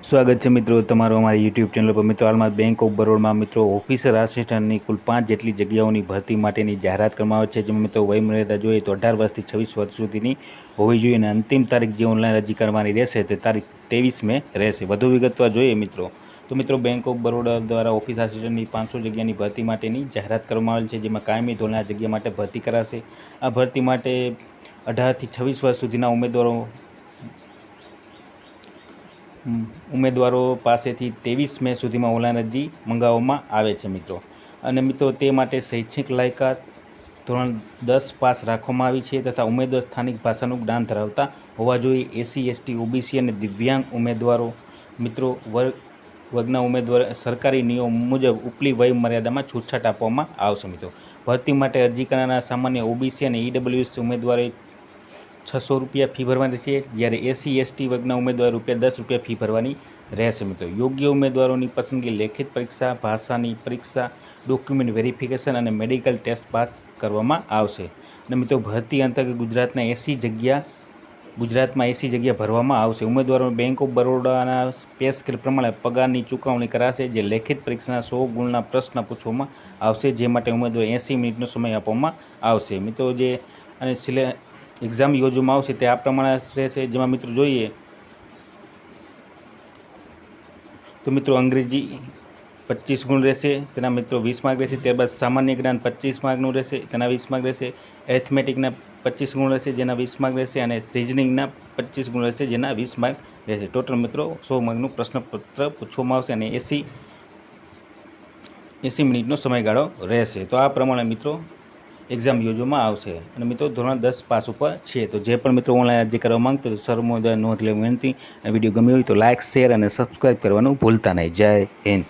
સ્વાગત છે મિત્રો તમારો અમારી યુટ્યુબ ચેનલ પર। મિત્રો હાલમાં બેંક ઓફ બરોડમાં મિત્રો ઓફિસર આસિસ્ટન્ટની કુલ 5 જેટલી જગ્યાઓની ભરતી માટેની જાહેરાત કરવામાં આવે છે। જેમાં મિત્રો વયમર્યાદા જોઈએ તો 18 વર્ષથી 26 વર્ષ સુધીની હોવી જોઈએ અને અંતિમ તારીખ જે ઓનલાઈન અરજી કરવાની રહેશે તે તારીખ 23 મે રહેશે। વધુ વિગતવાર જોઈએ મિત્રો તો મિત્રો બેંક ઓફ બરોડા દ્વારા ઓફિસ આસિસ્ટન્ટની 500 જગ્યાની ભરતી માટેની જાહેરાત કરવામાં આવેલ છે। જેમાં કાયમી ધોરણે આ જગ્યા માટે ભરતી કરાશે। આ ભરતી માટે 18 થી 26 વર્ષ સુધીના ઉમેદવારો પાસેથી 23 મે સુધીમાં ઓનલાઈન અરજી મંગાવવામાં આવે છે મિત્રો। અને મિત્રો તે માટે શૈક્ષણિક લાયકાત ધોરણ 10 પાસ રાખવામાં આવી છે તથા ઉમેદવાર સ્થાનિક ભાષાનું જ્ઞાન ધરાવતા હોવા જોઈએ। SC ST OBC અને દિવ્યાંગ ઉમેદવારો મિત્રો વર્ગના ઉમેદવાર સરકારી નિયમ મુજબ ઉપલી વય મર્યાદામાં છૂટછાટ આપવામાં આવશે મિત્રો। ભરતી માટે અરજી કરનારા સામાન્ય OBC અને EWS ઉમેદવારે 600 રૂપિયા ફી ભરવાની રહેશે, જ્યારે SC ST વર્ગના ઉમેદવારે ₹10 ફી ભરવાની રહેશે મિત્રો। યોગ્ય ઉમેદવારોની પસંદગી લેખિત પરીક્ષા, ભાષાની પરીક્ષા, ડોક્યુમેન્ટ વેરિફિકેશન અને મેડિકલ ટેસ્ટ બાદ કરવામાં આવશે। અને મિત્રો ભરતી અંતર્ગત ગુજરાતમાં 80 જગ્યા ભરવામાં આવશે। ઉમેદવારોને બેંક ઓફ બરોડાના પે સ્કેલ પ્રમાણે પગારની ચૂકવણી કરાશે, જે લેખિત પરીક્ષાના 100 ગુણના પ્રશ્ન પૂછવામાં આવશે, જે માટે ઉમેદવારો 80 મિનિટનો સમય આપવામાં આવશે મિત્રો। જે અને એક્ઝામ યોજવામાં આવશે તે આ પ્રમાણે રહેશે। જેમાં મિત્રો જોઈએ તો મિત્રો અંગ્રેજી 25 ગુણ રહેશે, તેના મિત્રો 20 માર્ક રહેશે। ત્યારબાદ સામાન્ય જ્ઞાન 25 માર્કનું રહેશે, તેના 20 માર્ક રહેશે। એરિથમેટિકના 25 ગુણ રહેશે, જેના 20 માર્ક રહેશે અને રિઝનિંગના 25 ગુણ રહેશે, જેના 20 માર્ક રહેશે। ટોટલ મિત્રો 100 માર્કનું પ્રશ્નપત્ર પૂછવામાં આવશે અને 80 મિનિટનો સમયગાળો રહેશે। તો આ પ્રમાણે મિત્રો એક્ઝામ યોજવામાં આવશે અને મિત્રો ધોરણ 10 પાસ ઉપર છે। તો જે પણ મિત્રો ઓનલાઈન અરજી કરવા માંગતો તો સર્વોદય નોંધ લેવા વિનંતી। વિડીયો ગમ્યો હોય તો લાઇક, શેર અને સબસ્ક્રાઈબ કરવાનું ભૂલતા નહીં। જય હિન્દ।